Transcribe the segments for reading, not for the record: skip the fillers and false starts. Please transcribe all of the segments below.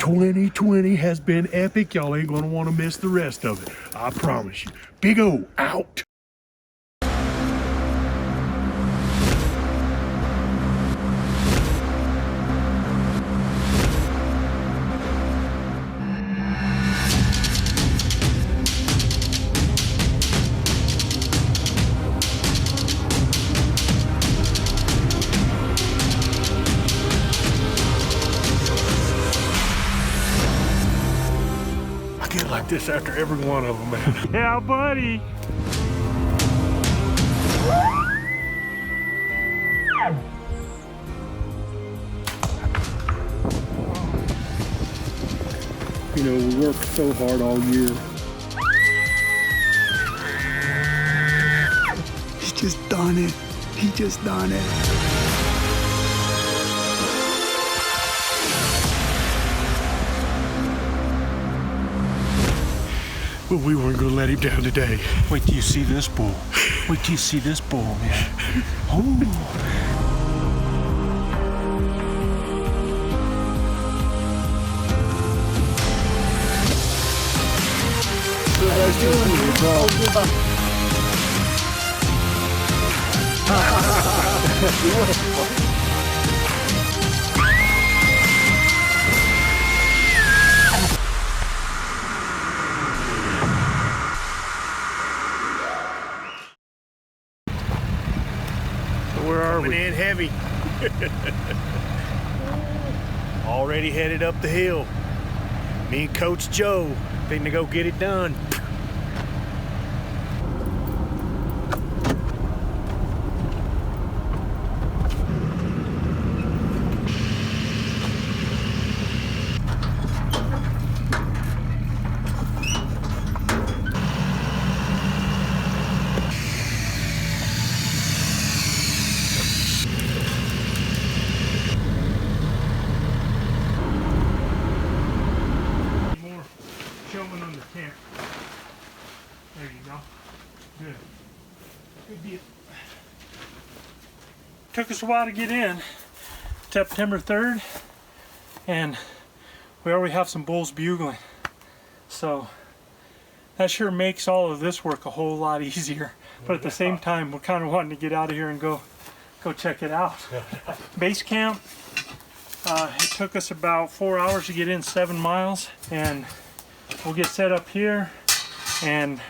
2020 has been epic. Y'all ain't gonna want to miss the rest of it. I promise you. Big O out. Like this after every one of them, man. Yeah, buddy. You know, we worked so hard all year. He's just done it. He just done it. But we weren't gonna let him down today. Wait till you see this bull. Wait till you see this bull, man. Oh. Where are we? Coming in heavy. Already headed up the hill. Me and Coach Joe fitting to go get it done. There you go. Good. Good deal. Took us a while to get in. September 3rd, and we already have some bulls bugling. So that sure makes all of this work a whole lot easier. But at the same time, we're kind of wanting to get out of here and go check it out. Base camp, it took us about 4 hours to get in 7 miles, and we'll get set up here, and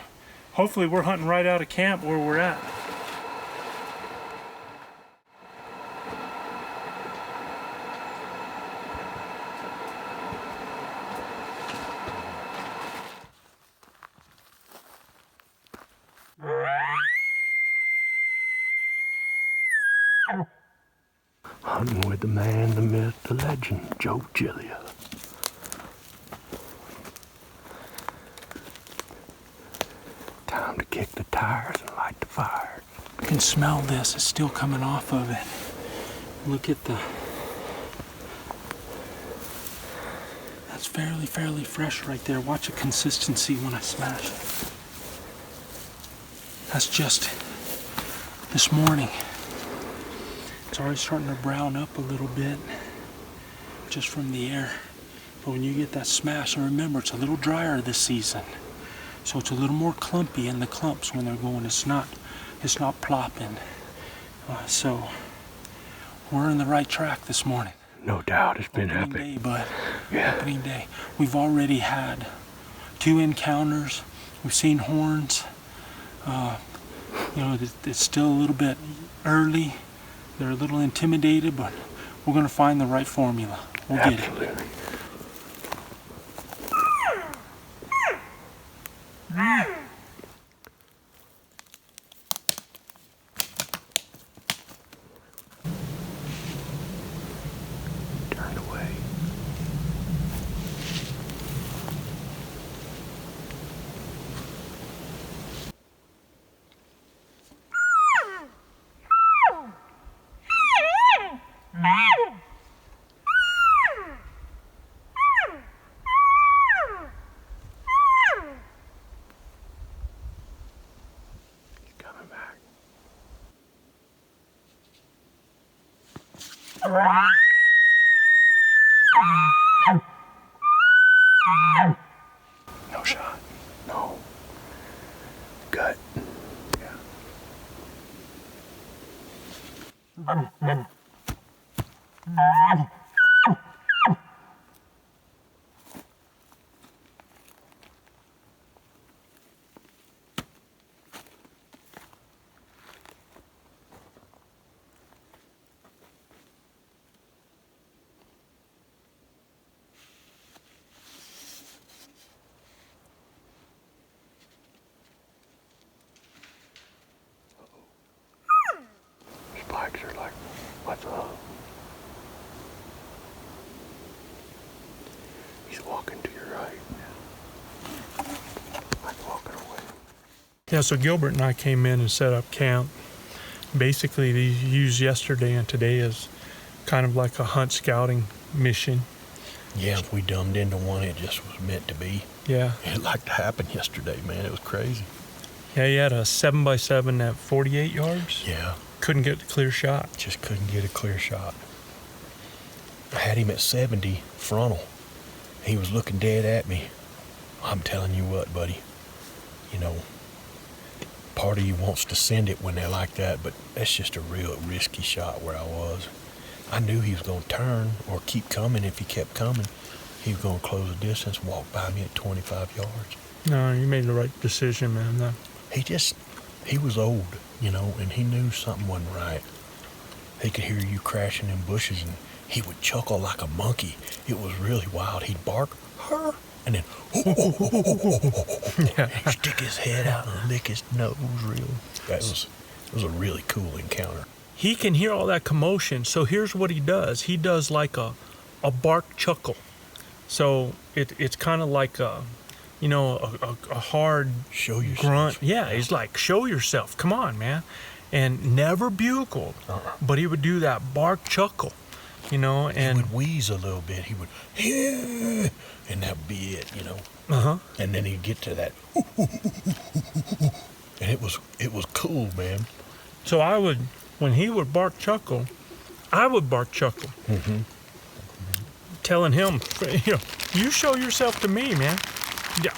hopefully we're hunting right out of camp where we're at. Hunting with the man, the myth, the legend, Joe Gillia. Time to kick the tires and light the fires. You can smell this, it's still coming off of it. Look at the, that's fairly fresh right there. Watch the consistency when I smash it. That's just this morning. It's already starting to brown up a little bit just from the air. But when you get that smash, and remember, it's a little drier this season. So it's a little more clumpy in the clumps when they're going. It's not plopping. So we're in the right track this morning. No doubt, it's been epic. Opening day, bud. Yeah. Opening day. We've already had 2 encounters. We've seen horns. You know, it's still a little bit early. They're a little intimidated, but we're going to find the right formula. We'll get it. Absolutely. Turn away. Coming back. He's walking to your right. Like walking away. Yeah, so Gilbert and I came in and set up camp. Basically, they used yesterday and today as kind of like a hunt scouting mission. Yeah, if we dumbed into one, it just was meant to be. Yeah. It like to happen yesterday, man. It was crazy. Yeah, he had a 7x7 at 48 yards. Yeah. Couldn't get a clear shot. Just couldn't get a clear shot. I had him at 70 frontal. He was looking dead at me. I'm telling you what, buddy. You know, part of you wants to send it when they're like that, but that's just a real risky shot where I was. I knew he was going to turn or keep coming. If he kept coming, he was going to close the distance, walk by me at 25 yards. No, you made the right decision, man. He was old, you know, and he knew something wasn't right. He could hear you crashing in bushes, and he would chuckle like a monkey. It was really wild. He'd bark, "Her," and then he'd stick his head out and lick his nose real. It was a really cool encounter. He can hear all that commotion, so here's what he does. He does like a bark chuckle. So it's kind of like a hard Show yourself. grunt. Yeah, he's like, show yourself. Come on, man. And never bugled, but he would do that bark chuckle, you know. And he would wheeze a little bit. He would, yeah, and that would be it, you know. And then he'd get to that, and it was cool, man. so when he would bark chuckle, I would bark chuckle, telling him, you show yourself to me, man.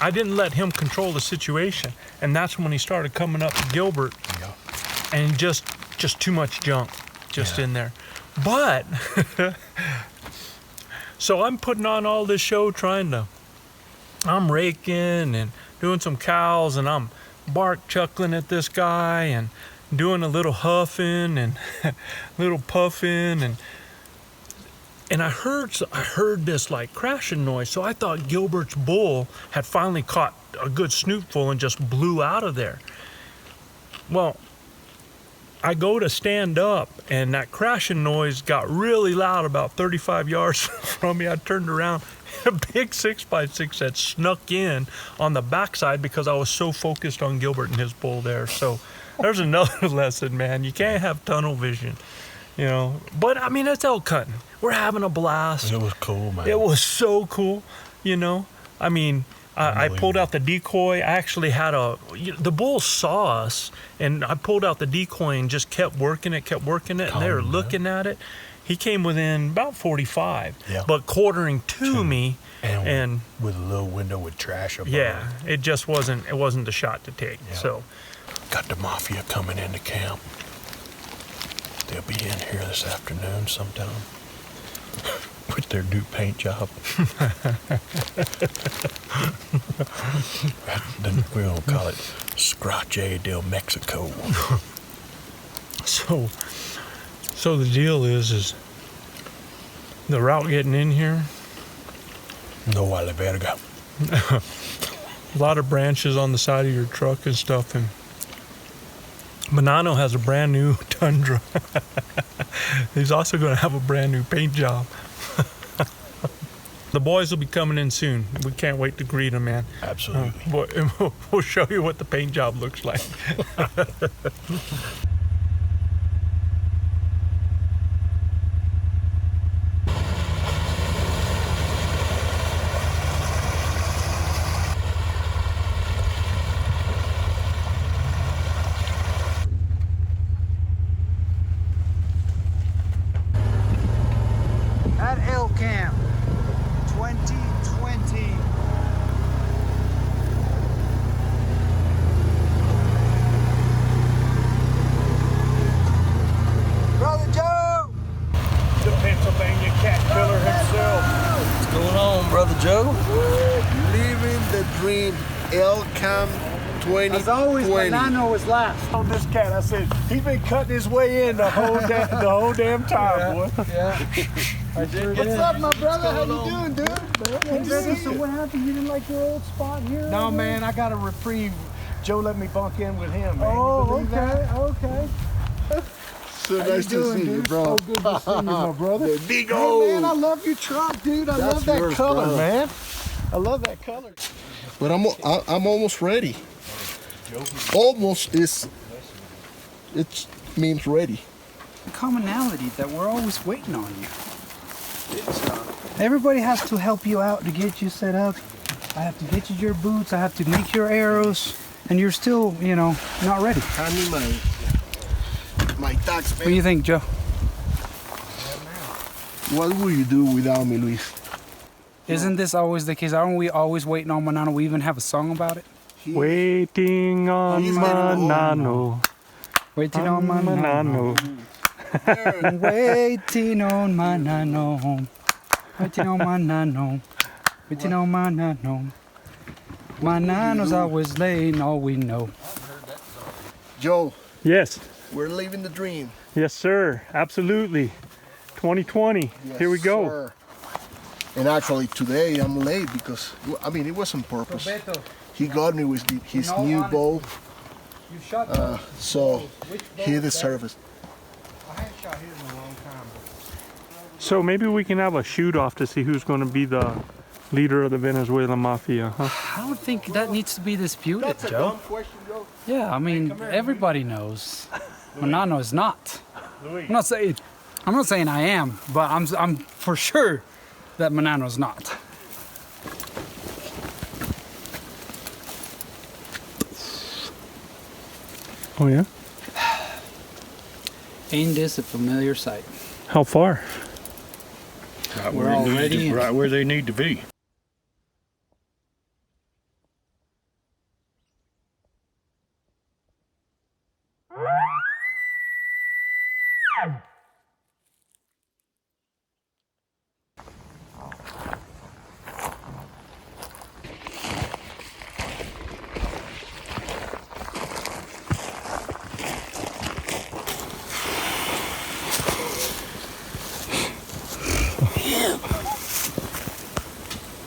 I didn't let him control the situation, and that's when he started coming up to Gilbert, and just too much junk in there. But so I'm putting on all this show, I'm raking and doing some cows, and I'm bark chuckling at this guy and doing a little huffing and little puffing, and I heard this like crashing noise, so I thought Gilbert's bull had finally caught a good snootful and just blew out of there. Well, I go to stand up, and that crashing noise got really loud about 35 yards from me. I turned around, a big 6x6 had snuck in on the backside because I was so focused on Gilbert and his bull there. So there's another lesson, man. You can't have tunnel vision, you know. But I mean, it's elk hunting. We're having a blast. It was cool, man. It was so cool, you know. I mean, I pulled out the decoy. I actually had the bull saw us, and I pulled out the decoy and just kept working it, and they were looking at it. He came within about 45, but quartering to me, and with a little window with trash above. Yeah, it just wasn't the shot to take. Yeah. So, got the mafia coming into camp. They'll be in here this afternoon sometime with their new paint job. We're gonna call it Scratche del Mexico. So the deal is the route getting in here. No vale verga. A lot of branches on the side of your truck and stuff, and Bonanno has a brand new Tundra. He's also going to have a brand new paint job. The boys will be coming in soon. We can't wait to greet them, man. Absolutely. We'll show you what the paint job looks like. At Elk Camp 2020. Brother Joe! The Pennsylvania cat killer himself. What's going on, Brother Joe? Living the dream. Elk Camp 2020. As always, Bonanno was last. On this cat, I said, he's been cutting his way in the whole damn time, boy. Yeah. I did. What's up, my brother? How you doing, dude? Good to see So you. what happened? You didn't like your old spot here? No, man, I got a reprieve. Joe let me bunk in with him, man. Oh, okay. So nice to see you, bro. Oh, good to see you, my brother. Big Hey, old. man, I love your truck, dude. I That's love that yours, color, bro. man. I love that color. But I'm almost ready. Almost is, it means ready. The commonality that we're always waiting on you. Everybody has to help you out to get you set up. I have to get you your boots. I have to make your arrows, and you're still, you know, not ready. Hand me my tax. What do you think, Joe? What will you do without me, Luis? Isn't this always the case? Aren't we always waiting on Manano? We even have a song about it. Waiting on He's getting old. Manano. Waiting on Manano. Waiting on Manano. Waiting on Manano. Waiting on Manano. Manano's always laying all we know. Joe, Yes. we're living the dream. Yes, sir. Absolutely. 2020. Yes, Here we go. sir. And actually today I'm late because, I mean, it wasn't purpose. He got me with his new bow, You shot so he deserves it. I haven't shot here in a long time. So maybe we can have a shoot off to see who's going to be the leader of the Venezuelan Mafia, huh? I don't think that needs to be disputed, Joe. question, Joe. Yeah, I mean, everybody knows. Manano is not. I'm not saying I am, but I'm for sure that Manano's not. Oh, yeah? Ain't this a familiar sight? How far? We're already in. Right where they need to be.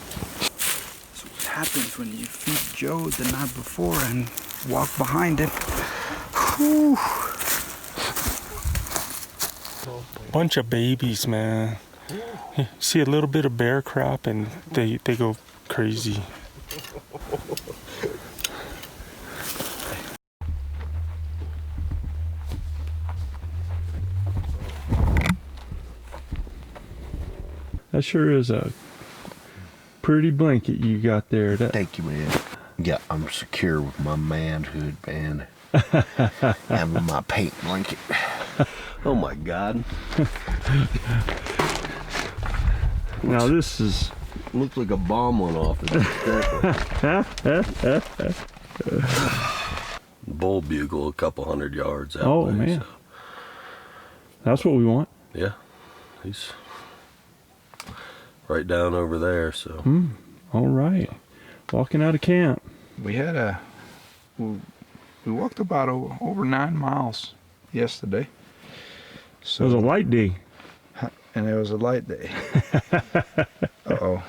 That's what happens when you feed Joe the night before and walk behind him. Whew. Bunch of babies, man. You see a little bit of bear crap and they go crazy. That sure is a pretty blanket you got there. Thank you, man. Yeah, I'm secure with my manhood, man. And with my paint blanket. Oh my God. Now this is Looks like a bomb went off. Bull bugle a couple hundred yards out. oh man, that's what we want. Yeah, he's right down over there. So All right, walking out of camp. We walked about over 9 miles yesterday. It was a light day. And it was a light day. Uh-oh.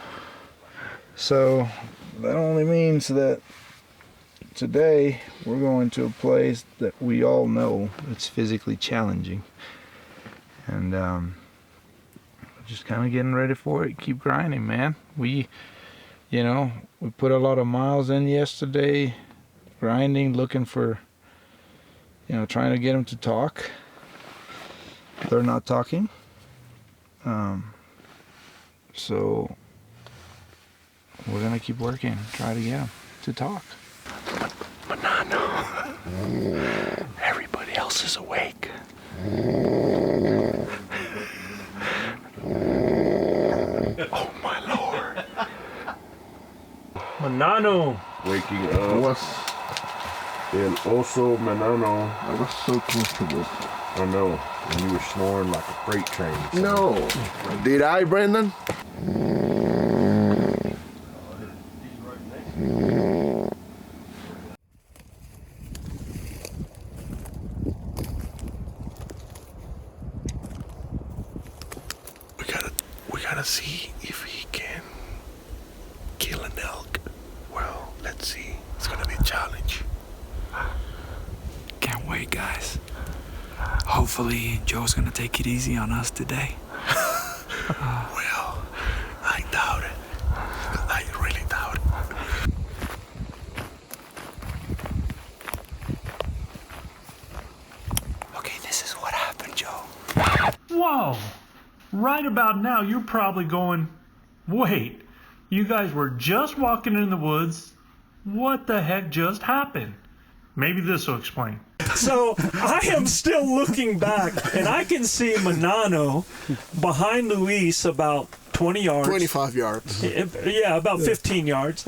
So that only means that today we're going to a place that we all know it's physically challenging. And just kind of getting ready for it. Keep grinding, man. We put a lot of miles in yesterday, grinding, looking for, trying to get them to talk. They're not talking. So we're gonna keep working, try to get them to talk. Manano. Everybody else is awake. Oh my Lord. Manano. waking up. And also, Manano, I was so comfortable. I know, and you were snoring like a freight train. So. No. Did I, Brendan? We gotta see if he can kill an elk. Well, let's see. It's gonna be a challenge. Can't wait, guys. Hopefully, Joe's gonna take it easy on us today. Well, I doubt it. I really right about now, you're probably going, wait, you guys were just walking in the woods. What the heck just happened? Maybe this will explain. So I am still looking back, and I can see Manano behind Luis about 20 yards. 25 yards. Yeah, about 15 yards.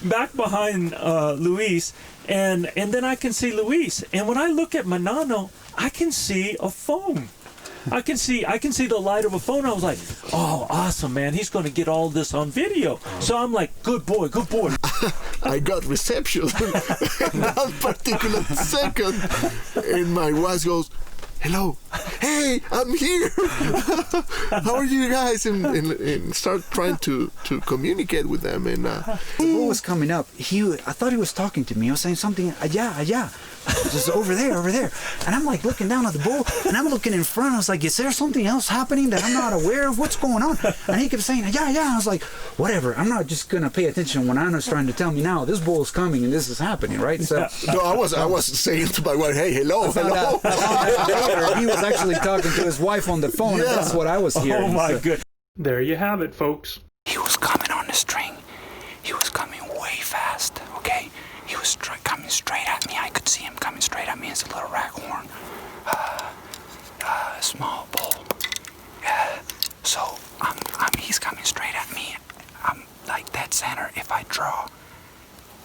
Back behind Luis, and then I can see Luis. And when I look at Manano, I can see a phone. I can see the light of a phone. I was like, oh, awesome, man. He's going to get all this on video. So I'm like, good boy, good boy. I got reception in that particular second, and my wife goes, hello, hey, I'm here. How are you guys? And start trying to communicate with them. And the bull was coming up. I thought he was talking to me. I was saying something, yeah. Just over there. And I'm like looking down at the bull, and I'm looking in front. I was like, is there something else happening that I'm not aware of? What's going on? And he kept saying, yeah. I was like, whatever. I'm not just going to pay attention when Anna's trying to tell me now, this bull is coming and this is happening, right? So no, I was saying to my wife, hey, hello. He was actually talking to his wife on the phone, and that's what I was hearing. Oh, my goodness. There you have it, folks. He was coming on the string. He was coming way fast, okay? He was coming straight at me. I could see him coming straight at me. It's a little raghorn. A small bull. So he's coming straight at me. I'm like dead center. If I draw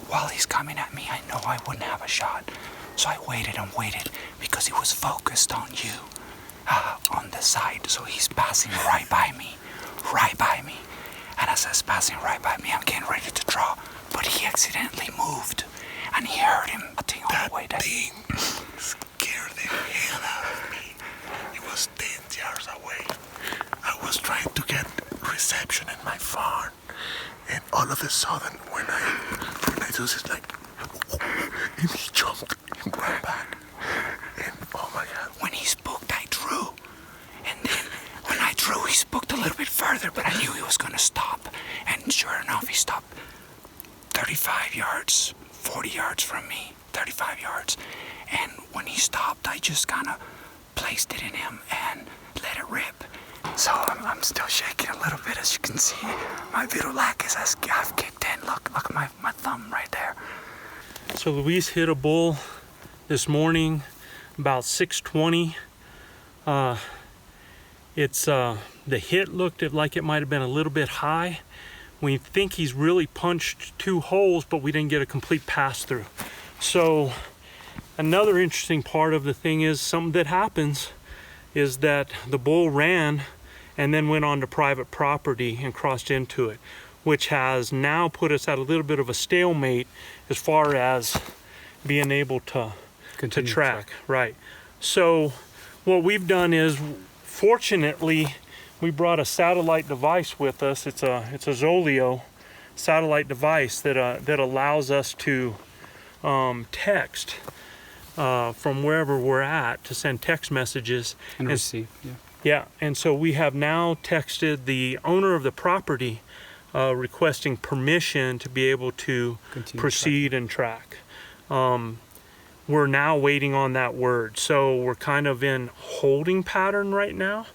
while he's coming at me, I know I wouldn't have a shot. So I waited and waited because he was focused on you, on the side. So he's passing right by me. And as he's passing right by me, I'm getting ready to draw. But he accidentally moved, and he heard him cutting all the way down. That thing scared the hell out of me. It was 10 yards away. I was trying to get reception in my farm, and all of a sudden, when I do this, like, and he jumped and ran back. And oh my God. When he spooked, I drew. And then when I drew, he spooked a little bit further, but I knew he was going to stop. And sure enough, he stopped 35 yards, 40 yards from me, 35 yards. And when he stopped, I just kind of placed it in him and let it rip. So I'm still shaking a little bit, as you can see. My vitiligo has kicked in. Look at my thumb right there. So Luis hit a bull this morning about 6:20. The hit looked like it might have been a little bit high. We think he's really punched 2 holes, but we didn't get a complete pass through. So another interesting part of the thing is something that happens is that the bull ran and then went onto private property and crossed into it, which has now put us at a little bit of a stalemate as far as being able to track. Right. So what we've done is, fortunately, we brought a satellite device with us. It's a Zoleo satellite device that allows us to text from wherever we're at, to send text messages and receive. Yeah, and so we have now texted the owner of the property requesting permission to be able to proceed and track. We're now waiting on that word. So we're kind of in holding pattern right now,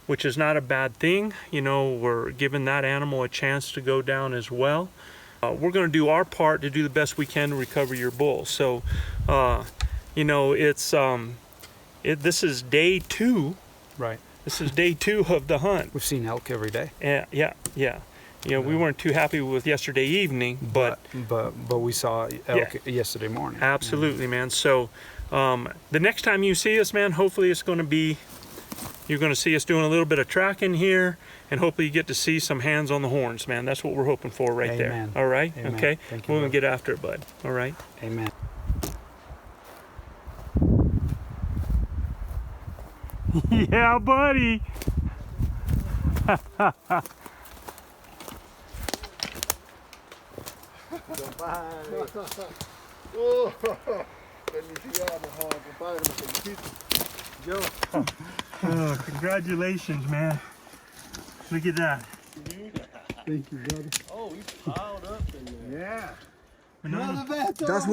which is not a bad thing. You know, we're giving that animal a chance to go down as well. We're going to do our part to do the best we can to recover your bull. So, you know, this is day 2. Right. This is day 2 of the hunt. We've seen elk every day. Yeah. You know, we weren't too happy with yesterday evening, but we saw elk yesterday morning. Absolutely, man. So the next time you see us, man, hopefully it's going to be, you're going to see us doing a little bit of tracking here, and hopefully you get to see some hands on the horns, man. That's what we're hoping for right there. All right? Amen. Okay? Thank you, we're going to get after it, bud. All right? Amen. Yeah, buddy. Oh, congratulations, man. Look at that. Thank you, brother. Oh, he's piled up in there. Yeah. That's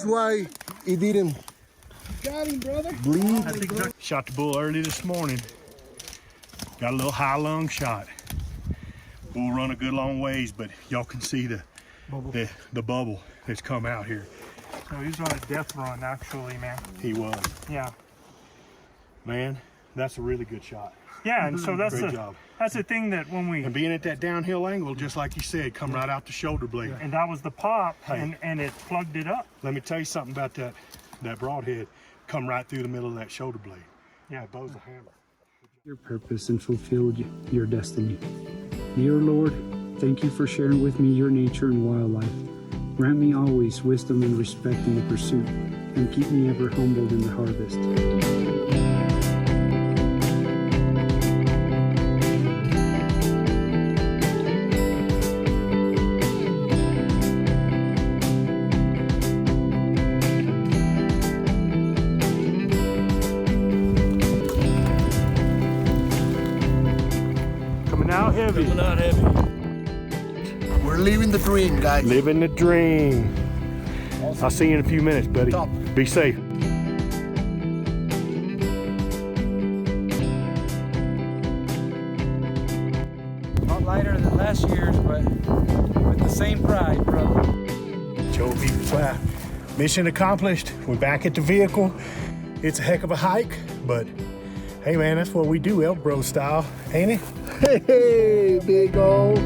why he didn't Got him, brother. bleed. Shot the bull early this morning. Got a little high lung shot. Bull run a good long ways, but y'all can see the bubble that's come out here. So he's on a death run, actually, man. He was. Yeah. Man, that's a really good shot. Yeah, and so that's Great job. that's the thing that when we And being at that downhill angle, just like you said, come right out the shoulder blade. and that was the pop, Hey. and it plugged it up. Let me tell you something about that broadhead. Come right through the middle of that shoulder blade. Yeah. That bow's a hammer. Your purpose and fulfilled your destiny. Dear Lord, thank you for sharing with me your nature and wildlife. Grant me always wisdom and respect in the pursuit, and keep me ever humbled in the harvest. Coming out heavy. Coming out heavy. We're living the dream, guys. Living the dream. I'll see you in a few minutes, buddy. Top. Be safe. Not lighter than last year's, but with the same pride, brother. Joby, mission accomplished. We're back at the vehicle. It's a heck of a hike, but hey man, that's what we do, ElkBros style, ain't it? Hey, big old.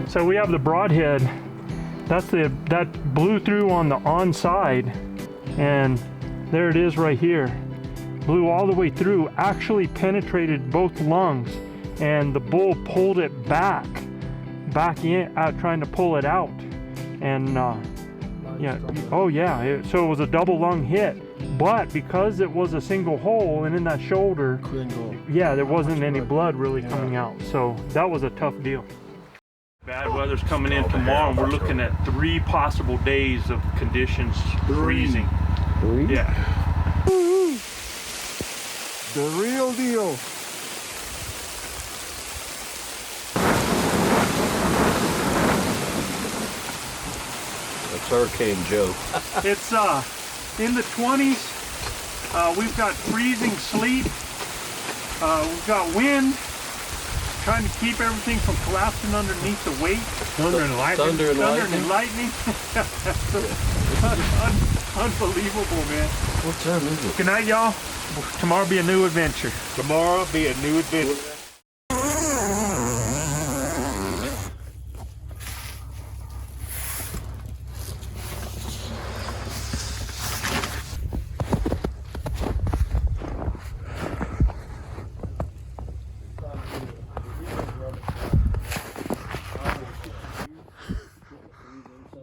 So we have the broadhead. That blew through on the on side, and there it is right here. Blew all the way through, actually penetrated both lungs, and the bull pulled it back in, trying to pull it out. And yeah, oh yeah, so it was a double lung hit. But because it was a single hole and in that shoulder, yeah, there wasn't any blood really coming out. So that was a tough deal. Bad weather's coming in tomorrow, and we're looking at 3 possible days of conditions freezing. Yeah. The real deal. That's Hurricane Joe. It's in the 20s. We've got freezing sleet. We've got wind. Trying to keep everything from collapsing underneath the weight. Thunder and lightning. Thunder and lightning. Unbelievable, man. What time is it? Good night, y'all. Tomorrow be a new adventure. Tomorrow be a new adventure.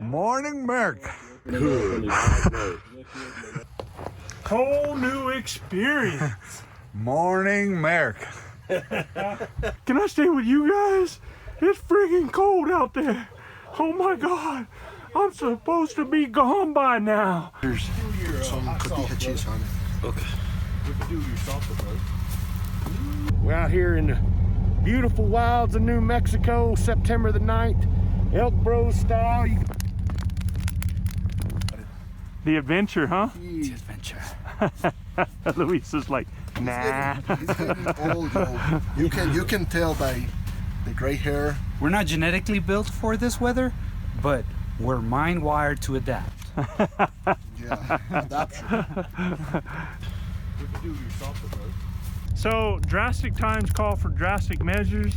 Morning, Merc. Whole new experience. Morning, Merc. Can I stay with you guys? It's freaking cold out there. Oh my God. I'm supposed to be gone by now. We're out here in the beautiful wilds of New Mexico, September the 9th. ElkBros style. The adventure, huh? The adventure. Luis is like, nah. He's getting old, yo. You can tell by the gray hair. We're not genetically built for this weather, but we're mind wired to adapt. Yeah, adoption. So drastic times call for drastic measures.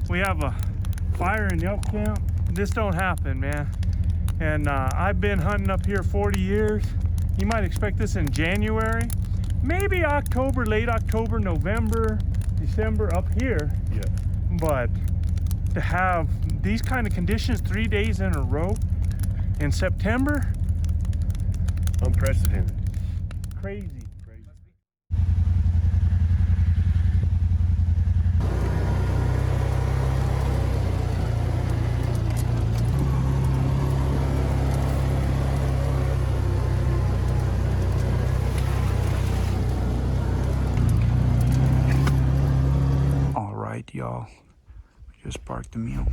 We have a fire in the elk camp. This don't happen, man. And I've been hunting up here 40 years. You might expect this in January, maybe October, late October, November, December up here. Yeah. But to have these kind of conditions 3 days in a row in September, Unprecedented. crazy. All right, y'all. We just parked the mule.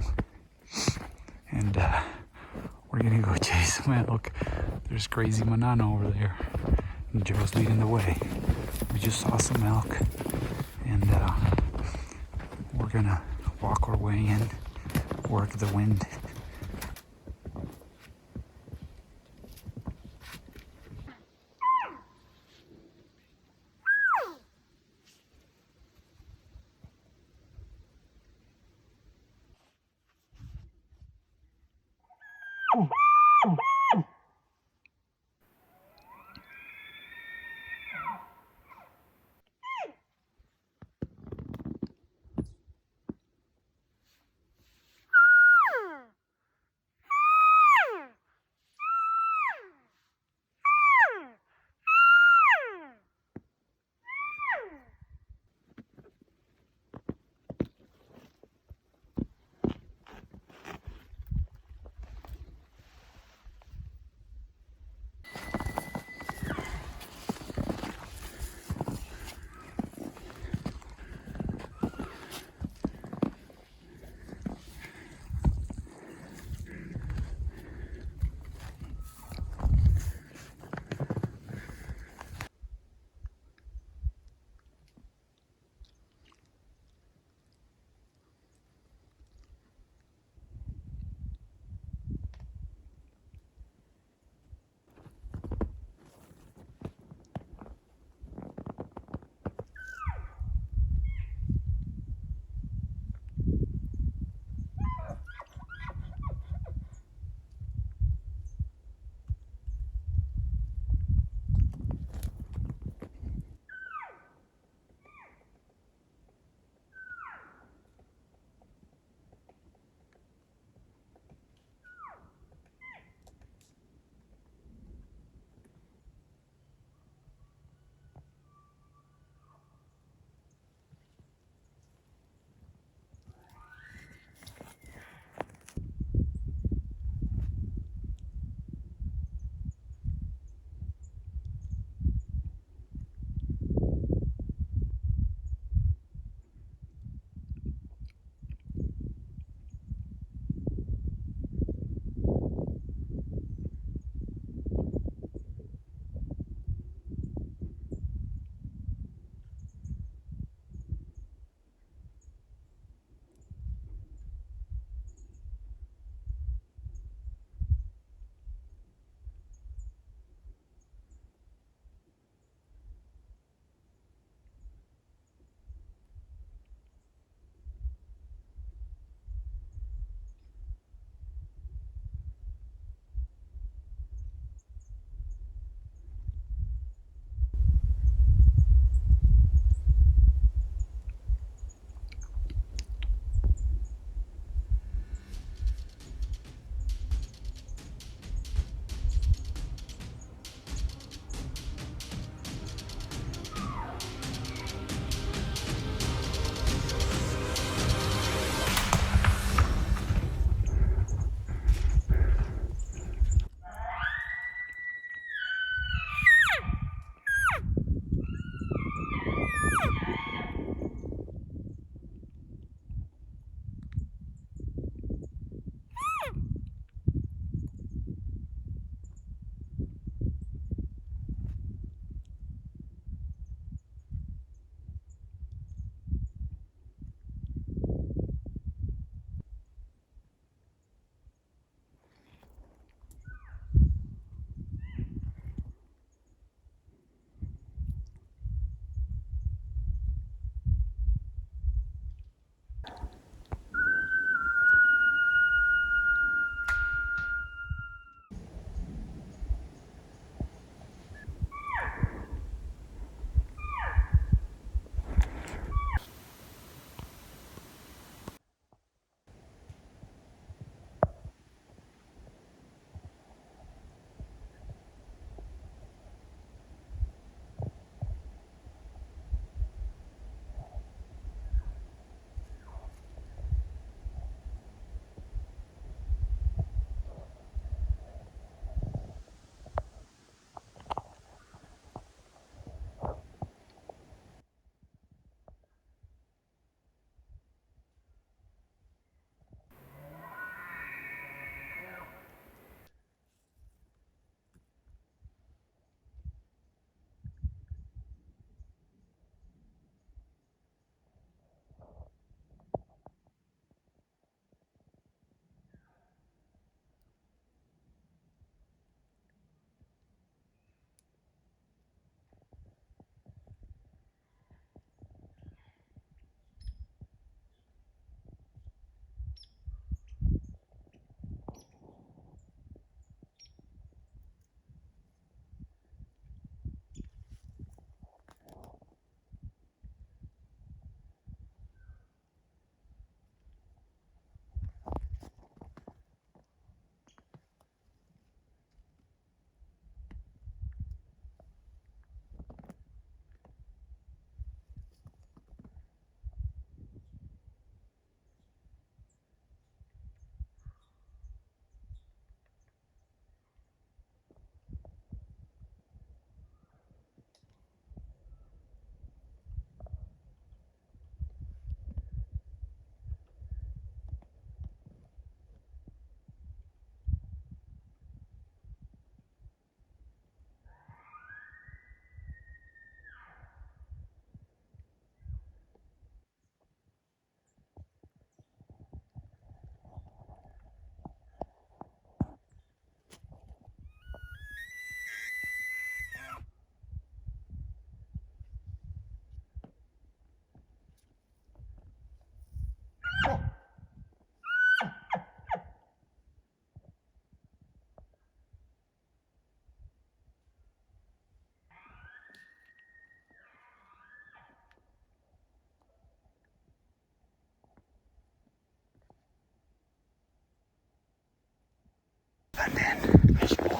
And We're gonna go chase some elk. There's crazy Manana over there. And Joe's leading the way. We just saw some elk. And we're gonna walk our way in, work the wind.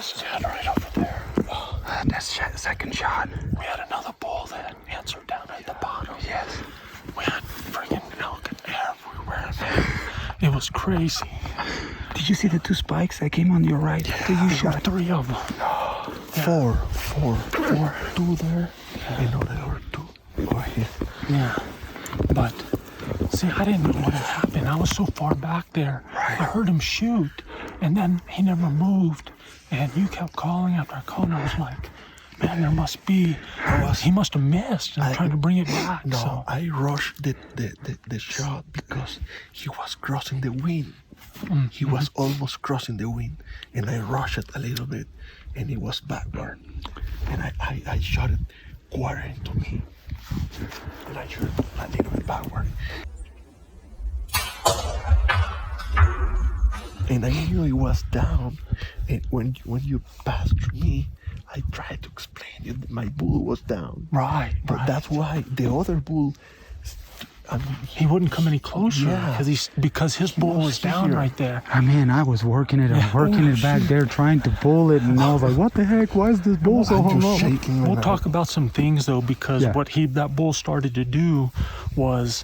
bull's head right over there. That's second shot. We had another bull that answered down at the bottom. Yes. We had freaking elk everywhere. It was crazy. Did you see the 2 spikes that came on your right? Yeah, you shot 3 of them. Four. 2 there. I know there were 2 over here. Yeah. But see, I didn't know what had happened. I was so far back there. Right. I heard him shoot, and then he never moved. And you kept calling after I called, and I was like, man, there must be. He must have missed, and I'm trying to bring it back. No, so. I rushed the shot because he was crossing the wind. He was almost crossing the wind, and I rushed it a little bit, and it was backward. And I shot it quarter into me, and I shot it a little bit backward. And I knew it was down, and when you passed through me, I tried to explain you that my bull was down. Right. But that's why the other bull, he wouldn't come any closer. Yeah. Because his bull was down right there. I mean, I was working it back there, trying to pull it, and I was like, what the heck? Why is this bull so hung up? We'll talk about some things though, because what that bull started to do was,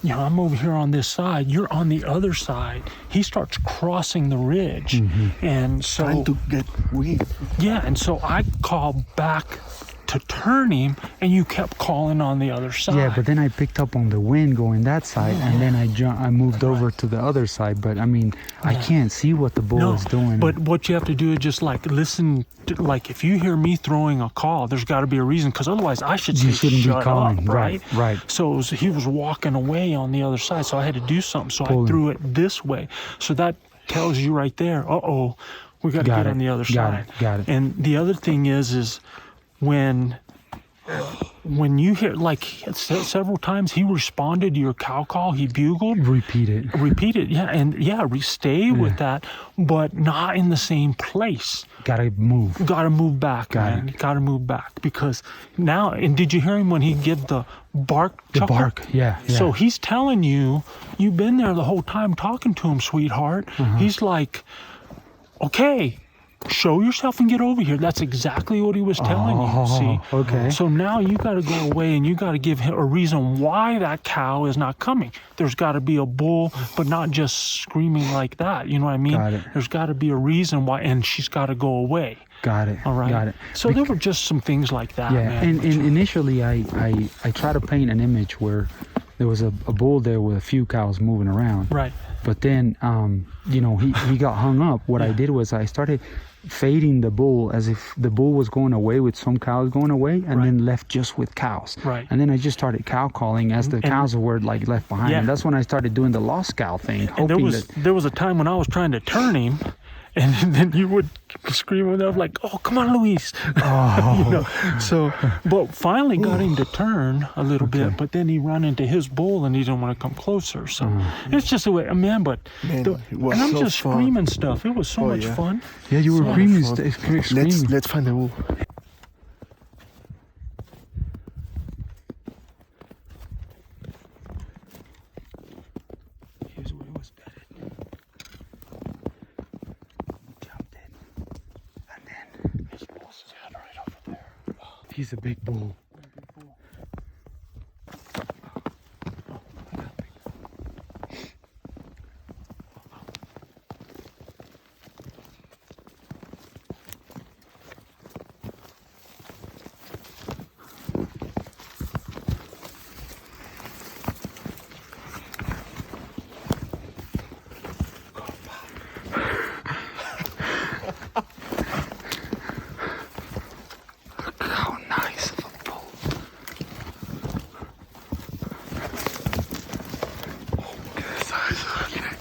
I'm over here on this side, you're on the other side. He starts crossing the ridge, and so trying to get wind. Yeah, and so I called back to turn him, and you kept calling on the other side. Yeah, but then I picked up on the wind going that side, and then I moved over to the other side. But I mean, I can't see what the bull is doing. But what you have to do is just listen. Like if you hear me throwing a call, there's got to be a reason, because otherwise I should say, you shouldn't shut be calling. up, right? Right. So he was walking away on the other side, so I had to do something. So I threw it this way. So that tells you right there. We got to get on the other side. Got it. And the other thing is when you hear, like several times he responded to your cow call, he bugled. Repeat it, yeah, and stay with that, but not in the same place. Gotta move back, man. Gotta move back, because now, and did you hear him when he gave the bark chuckle? The bark, yeah. So he's telling you, you've been there the whole time talking to him, sweetheart. He's like, okay, show yourself and get over here. That's exactly what he was telling you. See? Okay. So now you got to go away, and you got to give him a reason why that cow is not coming. There's got to be a bull, but not just screaming like that. You know what I mean? Got it. There's got to be a reason why, and she's got to go away. Got it. All right. Got it. So there were just some things like that. Yeah. Man. And initially, I tried to paint an image where there was a bull there with a few cows moving around. Right. But then, he got hung up. What I did was I started fading the bull as if the bull was going away with some cows going away, and then left just with cows. Right. And then I just started cow calling as the cows were like left behind. Yeah. And that's when I started doing the lost cow thing. And there was a time when I was trying to turn him, and then you would scream and I was like, oh, come on, Luis. So, but finally got him to turn a little bit, but then he ran into his bull and he didn't want to come closer. So it's just a way, man, and I'm so just fun. screaming stuff. It was so much fun. Yeah, you were screaming. Let's find the bull. Here's where it was bedded. Jumped in. And then His bull's head right over there. he's a big bull. How nice of a bull. Good size of a neck.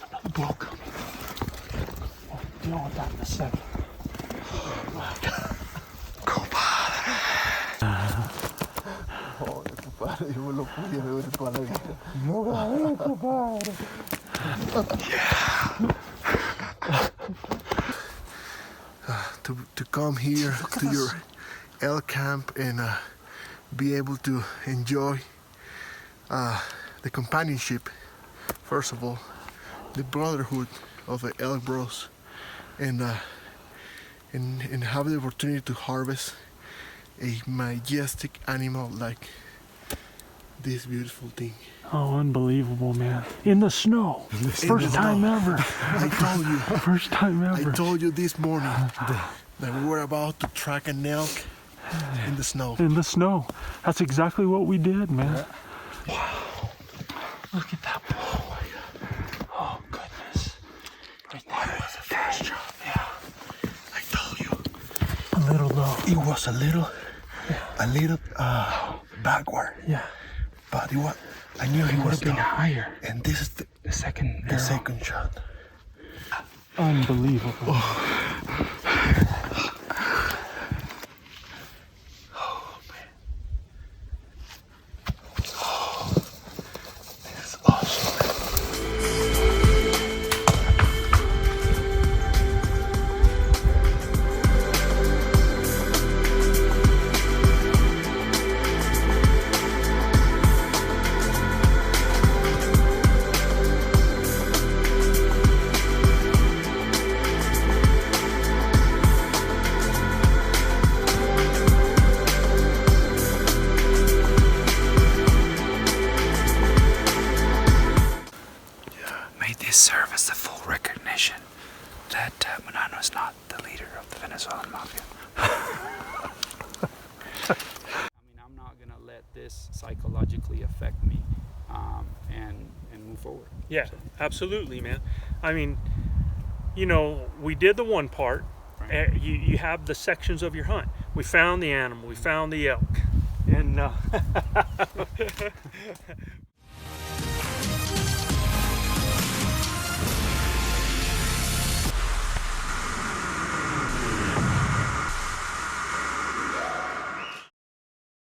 Another bull coming. We'll deal with that in a second. To come here to your elk camp and be able to enjoy the companionship, first of all, the brotherhood of the ElkBros, and have the opportunity to harvest a majestic animal like this beautiful thing. Oh, unbelievable, man. In the snow. First time ever. I told you. First time ever. I told you this morning that we were about to track an elk in the snow. In the snow. That's exactly what we did, man. Wow. Look at that. Oh my God. Oh goodness. Right there. That was the first shot. Yeah. I told you. A little low. It was a little backward. Yeah. But it was, I knew he was been higher. And this is the second shot. Unbelievable. Oh man. Oh, this is awesome. Serve as the full recognition that Manano is not the leader of the Venezuelan Mafia. I mean, I'm not gonna let this psychologically affect me and move forward. Yeah, absolutely, man. I mean, you know, we did the one part. Right. You have the sections of your hunt. We found the animal. We found the elk, and